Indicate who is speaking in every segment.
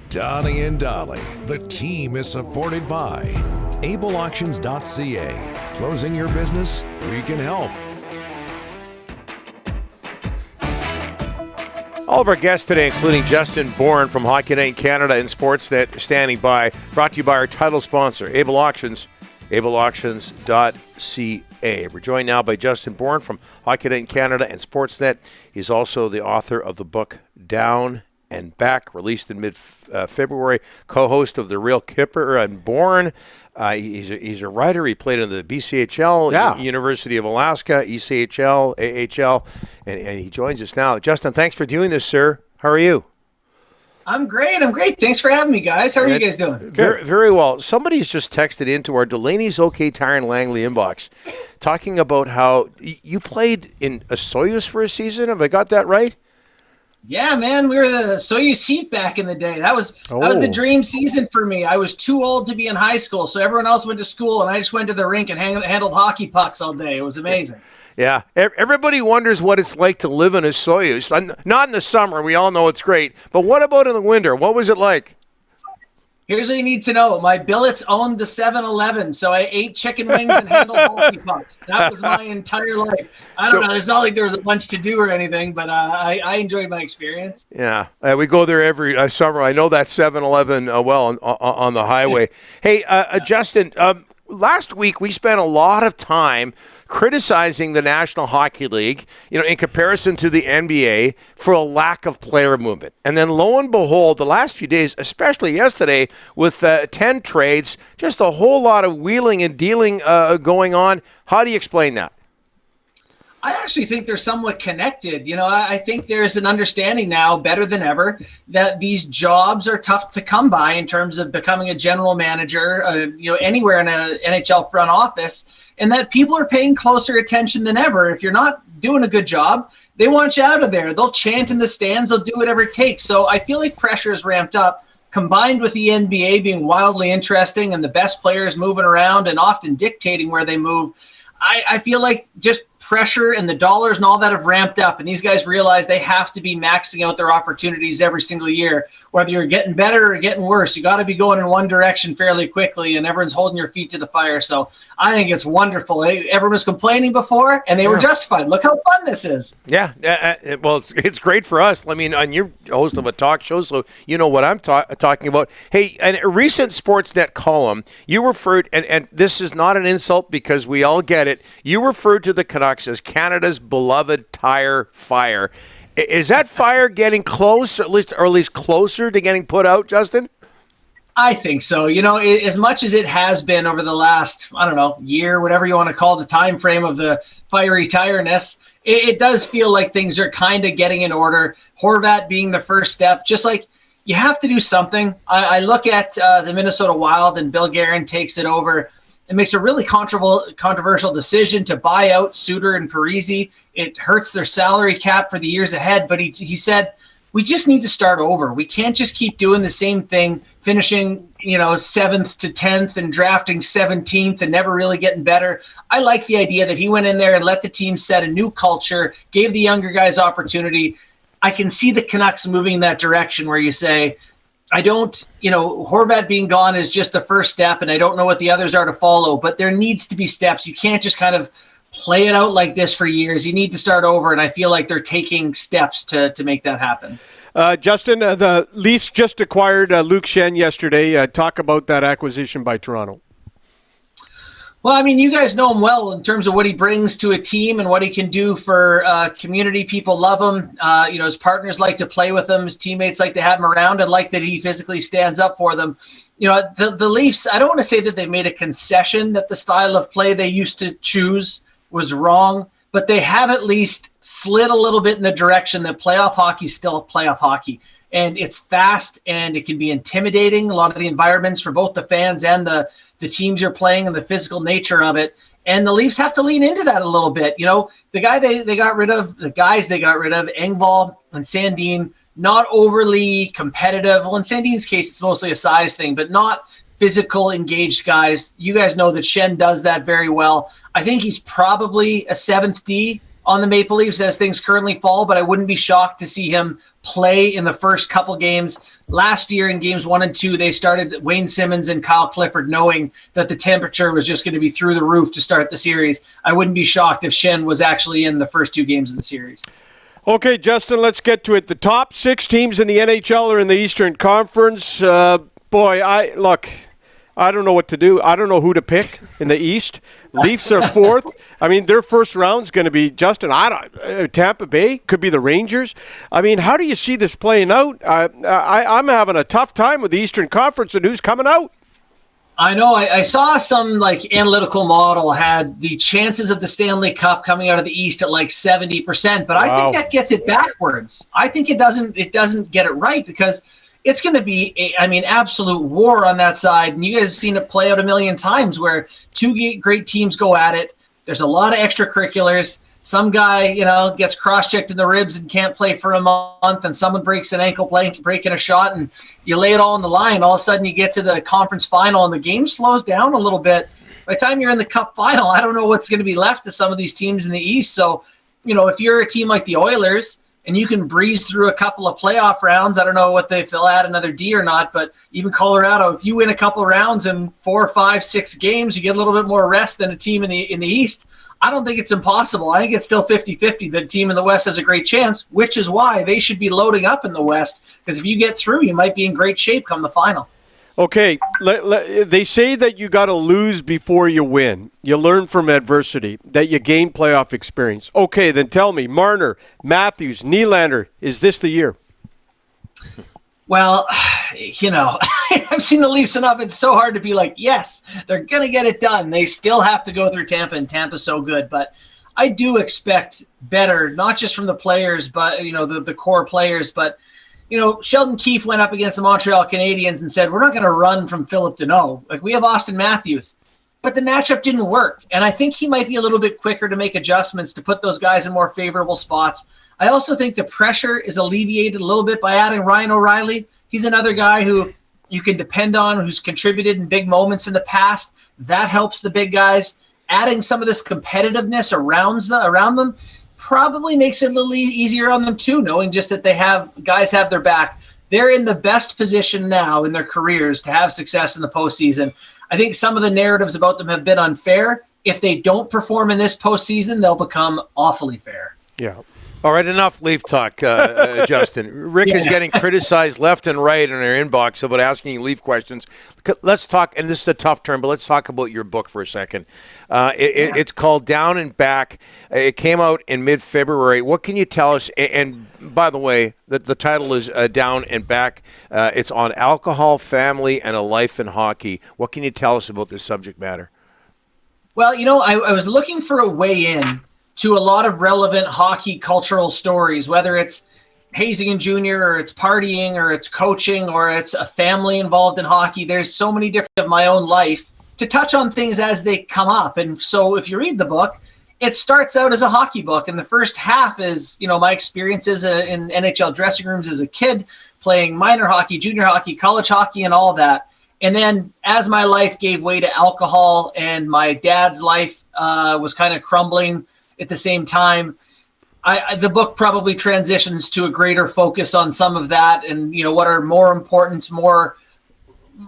Speaker 1: Donnie and Dolly. The team is supported by ableauctions.ca. Closing your business? We can help.
Speaker 2: All of our guests today, including Justin Bourne from Hockey Night Canada and Sportsnet, standing by. Brought to you by our title sponsor, Able Auctions, ableauctions.ca. We're joined now by Justin Bourne from Hockey Night Canada and Sportsnet. He's also the author of the book Down and Back, released in mid-February, co-host of The Real Kipper and Bourne. He's a writer. He played in the BCHL, University of Alaska, ECHL, AHL, and he joins us now. Justin, thanks for doing this, sir. How are you?
Speaker 3: I'm great. Thanks for having me, guys. How are you guys doing?
Speaker 2: Very, very well. Somebody's just texted into our Delaney's OK Tire and Langley inbox talking about how you played in a Soyuz for a season. Have I got that right?
Speaker 3: Yeah, man, we were the Soyuz Heat back in the day. That was the dream season for me. I was too old to be in high school, so everyone else went to school, and I just went to the rink and handled hockey pucks all day. It was amazing.
Speaker 2: Yeah, everybody wonders what it's like to live in a Soyuz. Not in the summer. We all know it's great. But what about in the winter? What was it like?
Speaker 3: Here's what you need to know. My billets owned the 7-Eleven, so I ate chicken wings and handled hockey pucks. That was my entire life. I don't know. It's not like there was a bunch to do or anything, but I enjoyed my experience.
Speaker 2: Yeah, we go there every summer. I know that 7-Eleven well on the highway. Hey, Justin, last week we spent a lot of time criticizing the National Hockey League, in comparison to the NBA for a lack of player movement. And then lo and behold, the last few days, especially yesterday with 10 trades, just a whole lot of wheeling and dealing going on. How do you explain that?
Speaker 3: I actually think they're somewhat connected. I think there's an understanding now, better than ever, that these jobs are tough to come by in terms of becoming a general manager, anywhere in a NHL front office, and that people are paying closer attention than ever. If you're not doing a good job, they want you out of there. They'll chant in the stands. They'll do whatever it takes. So I feel like pressure is ramped up, combined with the NBA being wildly interesting and the best players moving around and often dictating where they move. I feel like just pressure and the dollars and all that have ramped up, and these guys realize they have to be maxing out their opportunities every single year. Whether you're getting better or getting worse, you got to be going in one direction fairly quickly, and everyone's holding your feet to the fire. So I think it's wonderful. Everyone was complaining before, and they were justified. Look how fun this is.
Speaker 2: Yeah, well, it's great for us. I mean, and you're a host of a talk show, so you know what I'm talking about. Hey, in a recent Sportsnet column, you referred, and this is not an insult because we all get it, you referred to the Canucks as Canada's beloved tire fire. Is that fire getting close, or at least closer to getting put out, Justin?
Speaker 3: I think so. As much as it has been over the last, year, whatever you want to call the time frame of the fiery tireness, it does feel like things are kind of getting in order. Horvat being the first step, just like you have to do something. I look at the Minnesota Wild, and Bill Guerin takes it over and makes a really controversial decision to buy out Suter and Parise. It hurts their salary cap for the years ahead, but he said, we just need to start over. We can't just keep doing the same thing, finishing 7th to 10th and drafting 17th and never really getting better. I like the idea that he went in there and let the team set a new culture, gave the younger guys opportunity. I can see the Canucks moving in that direction where you say, Horvat being gone is just the first step, and I don't know what the others are to follow, but there needs to be steps. You can't just kind of play it out like this for years. You need to start over, and I feel like they're taking steps to make that happen.
Speaker 4: Justin, the Leafs just acquired Luke Schenn yesterday. Talk about that acquisition by Toronto.
Speaker 3: Well, you guys know him well in terms of what he brings to a team and what he can do for community. People love him. His partners like to play with him. His teammates like to have him around and like that he physically stands up for them. The Leafs, I don't want to say that they made a concession that the style of play they used to choose was wrong, but they have at least slid a little bit in the direction that playoff hockey is still playoff hockey. And it's fast and it can be intimidating. A lot of the environments for both the fans and the teams you're playing and the physical nature of it. And the Leafs have to lean into that a little bit. The guys they got rid of, Engvall and Sandin, not overly competitive. Well, in Sandin's case, it's mostly a size thing, but not physical, engaged guys. You guys know that Schenn does that very well. I think he's probably a 7th D on the Maple Leafs as things currently fall, but I wouldn't be shocked to see him play in the first couple games. Last year in games 1 and 2, they started Wayne Simmons and Kyle Clifford knowing that the temperature was just going to be through the roof to start the series. I wouldn't be shocked if Schenn was actually in the first 2 games of the series.
Speaker 4: Okay, Justin, let's get to it. The top 6 teams in the NHL are in the Eastern Conference. I don't know what to do. I don't know who to pick in the East. Leafs are 4th. I mean, their first round's going to be, Justin, Tampa Bay, could be the Rangers. I mean, how do you see this playing out? I'm having a tough time with the Eastern Conference and who's coming out.
Speaker 3: I know. I saw some analytical model had the chances of the Stanley Cup coming out of the East at 70%, but I think that gets it backwards. I think it doesn't get it right because it's going to be absolute war on that side. And you guys have seen it play out a million times where 2 great teams go at it. There's a lot of extracurriculars. Some guy, gets cross-checked in the ribs and can't play for a month, and someone breaks an ankle breaking a shot, and you lay it all on the line. All of a sudden you get to the conference final and the game slows down a little bit. By the time you're in the Cup final, I don't know what's going to be left of some of these teams in the East. So, if you're a team like the Oilers, and you can breeze through a couple of playoff rounds. I don't know if they'll add another D or not, but even Colorado, if you win a couple of rounds in 4, 5, 6 games, you get a little bit more rest than a team in the East. I don't think it's impossible. I think it's still 50-50. The team in the West has a great chance, which is why they should be loading up in the West, because if you get through, you might be in great shape come the final.
Speaker 4: Okay, they say that you got to lose before you win. You learn from adversity, that you gain playoff experience. Okay, then tell me, Marner, Matthews, Nylander, is this the year?
Speaker 3: Well, I've seen the Leafs enough. It's so hard to be like, yes, they're going to get it done. They still have to go through Tampa, and Tampa's so good. But I do expect better, not just from the players, but, the core players, but Sheldon Keefe went up against the Montreal Canadiens and said, we're not going to run from Philip Deneau. We have Austin Matthews. But the matchup didn't work. And I think he might be a little bit quicker to make adjustments to put those guys in more favorable spots. I also think the pressure is alleviated a little bit by adding Ryan O'Reilly. He's another guy who you can depend on, who's contributed in big moments in the past. That helps the big guys. Adding some of this competitiveness around them probably makes it a little easier on them too, knowing just that guys have their back. They're in the best position now in their careers to have success in the postseason. I think some of the narratives about them have been unfair. If they don't perform in this postseason, they'll become awfully fair.
Speaker 2: Yeah. All right, enough Leaf talk, Justin. Rick is getting criticized left and right in our inbox about asking Leaf questions. Let's talk, and this is a tough term, but let's talk about your book for a second. It's called Down and Back. It came out in mid-February. What can you tell us? And by the way, the title is Down and Back. It's on alcohol, family, and a life in hockey. What can you tell us about this subject matter?
Speaker 3: Well, I was looking for a way in to a lot of relevant hockey cultural stories, whether it's hazing Jr. or it's partying or it's coaching or it's a family involved in hockey. There's so many different of my own life to touch on things as they come up. And so if you read the book, it starts out as a hockey book. And the first half is, my experiences in NHL dressing rooms as a kid, playing minor hockey, junior hockey, college hockey, and all that. And then as my life gave way to alcohol and my dad's life was kind of crumbling at the same time, the book probably transitions to a greater focus on some of that and, what are more important, more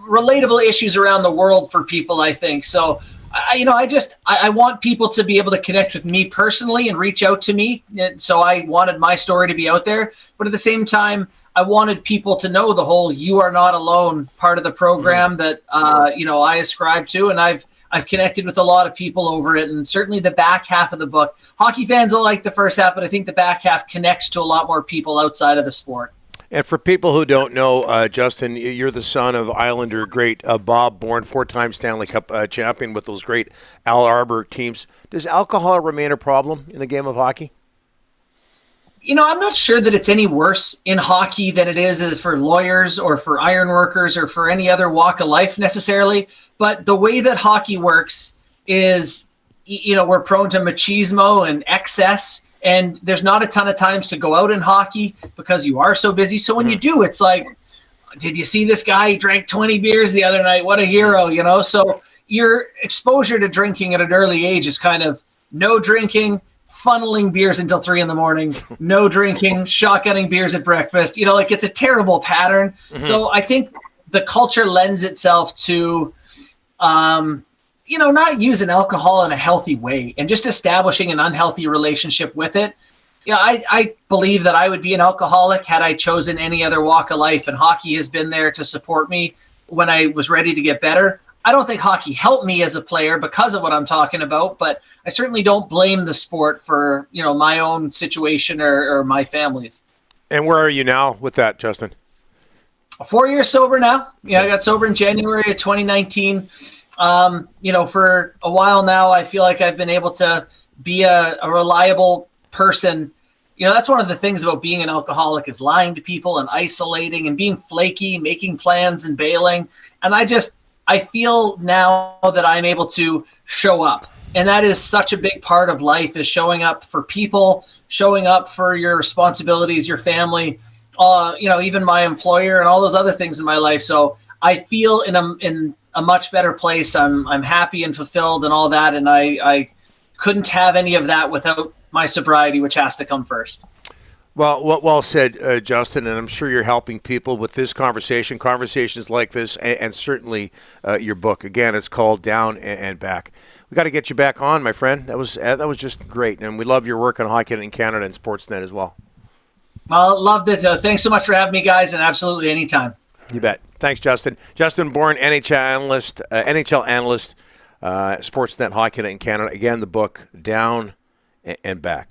Speaker 3: relatable issues around the world for people, I think. So, I want people to be able to connect with me personally and reach out to me. And so I wanted my story to be out there. But at the same time, I wanted people to know the whole "you are not alone" part of the program that, I ascribe to. And I've connected with a lot of people over it, and certainly the back half of the book. Hockey fans will like the first half, but I think the back half connects to a lot more people outside of the sport.
Speaker 2: And for people who don't know, Justin, you're the son of Islander great Bob Bourne, 4-time Stanley Cup champion with those great Al Arbor teams. Does alcohol remain a problem in the game of hockey?
Speaker 3: I'm not sure that it's any worse in hockey than it is for lawyers or for ironworkers or for any other walk of life necessarily. But the way that hockey works is, we're prone to machismo and excess, and there's not a ton of times to go out in hockey because you are so busy. So when you do, it's like, did you see this guy? He drank 20 beers the other night. What a hero, So your exposure to drinking at an early age is kind of no drinking, funneling beers until 3 a.m, no drinking, shotgunning beers at breakfast. Like it's a terrible pattern. Mm-hmm. So I think the culture lends itself to, not using alcohol in a healthy way and just establishing an unhealthy relationship with it. I believe that I would be an alcoholic had I chosen any other walk of life, and hockey has been there to support me when I was ready to get better. I don't think hockey helped me as a player because of what I'm talking about, but I certainly don't blame the sport for, my own situation or my family's.
Speaker 2: And where are you now with that, Justin?
Speaker 3: 4 years sober now. I got sober in January of 2019. For a while now, I feel like I've been able to be a reliable person. That's one of the things about being an alcoholic is lying to people and isolating and being flaky, making plans and bailing. And I feel now that I'm able to show up. And that is such a big part of life, is showing up for people, showing up for your responsibilities, your family, even my employer and all those other things in my life. So I feel in a much better place. I'm happy and fulfilled and all that. And I couldn't have any of that without my sobriety, which has to come first.
Speaker 2: Well said, Justin, and I'm sure you're helping people with this conversations like this, and certainly your book. Again, it's called Down and Back. We got to get you back on, my friend. That was just great, and we love your work on Hockey in Canada and Sportsnet as well.
Speaker 3: Well, loved it. Thanks so much for having me, guys, and absolutely anytime.
Speaker 2: You bet. Thanks, Justin. Justin Bourne, NHL analyst, Sportsnet Hockey in Canada. Again, the book Down and Back.